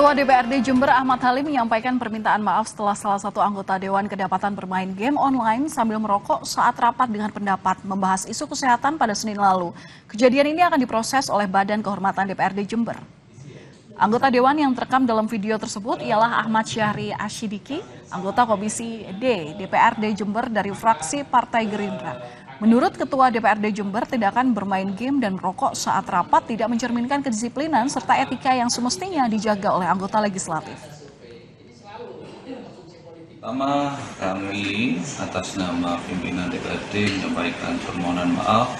Ketua DPRD Jember Ahmad Halim menyampaikan permintaan maaf setelah salah satu anggota Dewan kedapatan bermain game online sambil merokok saat rapat dengan pendapat membahas isu kesehatan pada Senin lalu. Kejadian ini akan diproses oleh Badan Kehormatan DPRD Jember. Anggota Dewan yang terekam dalam video tersebut ialah Ahmad Syahri Ashidiki, anggota Komisi D DPRD Jember dari fraksi Partai Gerindra. Menurut Ketua DPRD Jember, tidak akan bermain game dan merokok saat rapat tidak mencerminkan kedisiplinan serta etika yang semestinya dijaga oleh anggota legislatif. Pertama, kami atas nama pimpinan DPRD menyampaikan permohonan maaf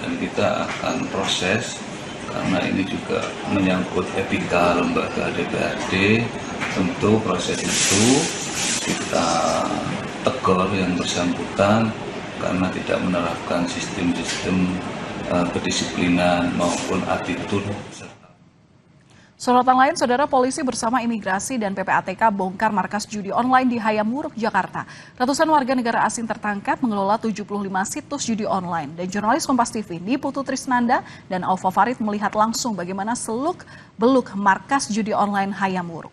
dan kita akan proses karena ini juga menyangkut etika lembaga DPRD. Tentu proses itu kita tegur yang bersangkutan karena tidak menerapkan sistem-sistem kedisiplinan maupun attitude. Sorotan lain, saudara, polisi bersama imigrasi dan PPATK bongkar markas judi online di Hayamuruk, Jakarta. Ratusan warga negara asing tertangkap mengelola 75 situs judi online. Dan jurnalis Kompas TV, Niputu Trisnanda dan Alfa Farid melihat langsung bagaimana seluk-beluk markas judi online Hayamuruk.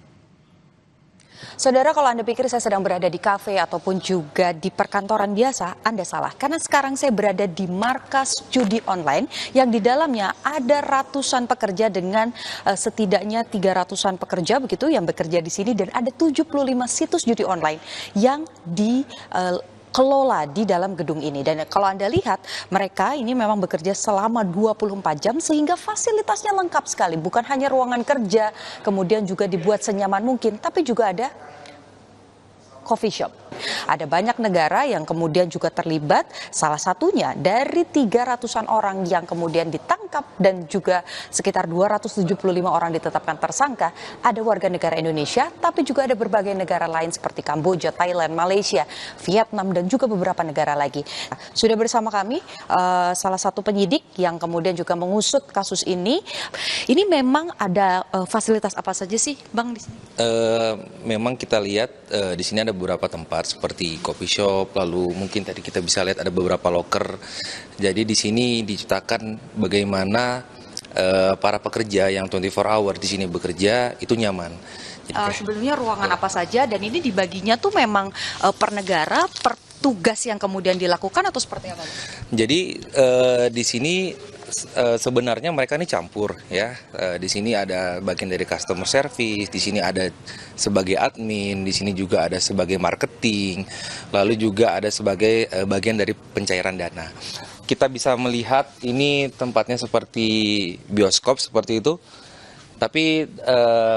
Saudara, kalau Anda pikir saya sedang berada di kafe ataupun juga di perkantoran biasa, Anda salah. Karena sekarang saya berada di markas judi online yang di dalamnya ada ratusan pekerja dengan setidaknya 300-an pekerja begitu yang bekerja di sini, dan ada 75 situs judi online yang dikelola di dalam gedung ini. Dan kalau Anda lihat, mereka ini memang bekerja selama 24 jam sehingga fasilitasnya lengkap sekali. Bukan hanya ruangan kerja, kemudian juga dibuat senyaman mungkin, tapi juga ada coffee shop. Ada banyak negara yang kemudian juga terlibat, salah satunya dari 300-an orang yang kemudian ditangkap dan juga sekitar 275 orang ditetapkan tersangka, ada warga negara Indonesia, tapi juga ada berbagai negara lain seperti Kamboja, Thailand, Malaysia, Vietnam, dan juga beberapa negara lagi. Sudah bersama kami salah satu penyidik yang kemudian juga mengusut kasus ini. Ini memang ada fasilitas apa saja sih, Bang, di sini? Memang kita lihat di sini ada beberapa tempat seperti coffee shop, lalu mungkin tadi kita bisa lihat ada beberapa locker. Jadi di sini diciptakan bagaimana para pekerja yang 24 hour di sini bekerja itu nyaman. Sebelumnya ruangan apa saja, dan ini dibaginya tuh memang per negara, per tugas yang kemudian dilakukan atau seperti apa? Jadi di sini sebenarnya mereka ini campur ya. Di sini ada bagian dari customer service, di sini ada sebagai admin, di sini juga ada sebagai marketing, lalu juga ada sebagai bagian dari pencairan dana. Kita bisa melihat ini tempatnya seperti bioskop seperti itu. Tapi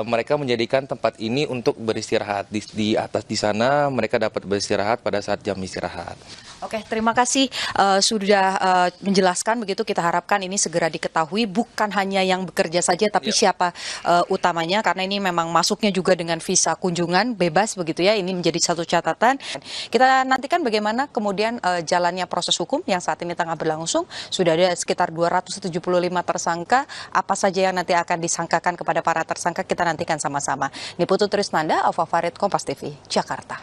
mereka menjadikan tempat ini untuk beristirahat. Di atas di sana mereka dapat beristirahat pada saat jam istirahat. Oke, terima kasih sudah menjelaskan begitu. Kita harapkan ini segera diketahui bukan hanya yang bekerja saja, tapi siapa utamanya, karena ini memang masuknya juga dengan visa kunjungan bebas begitu ya. Ini menjadi satu catatan. Kita nantikan bagaimana kemudian jalannya proses hukum yang saat ini tengah berlangsung. Sudah ada sekitar 275 tersangka. Apa saja yang nanti akan disangkakan kepada para tersangka, kita nantikan sama-sama. Niputu Trisnanda, Alfa Farid, Kompas TV, Jakarta.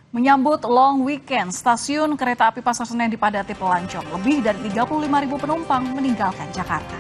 Menyambut long weekend, stasiun kereta api Pasar Senen dipadati pelancong. Lebih dari 35.000 penumpang meninggalkan Jakarta.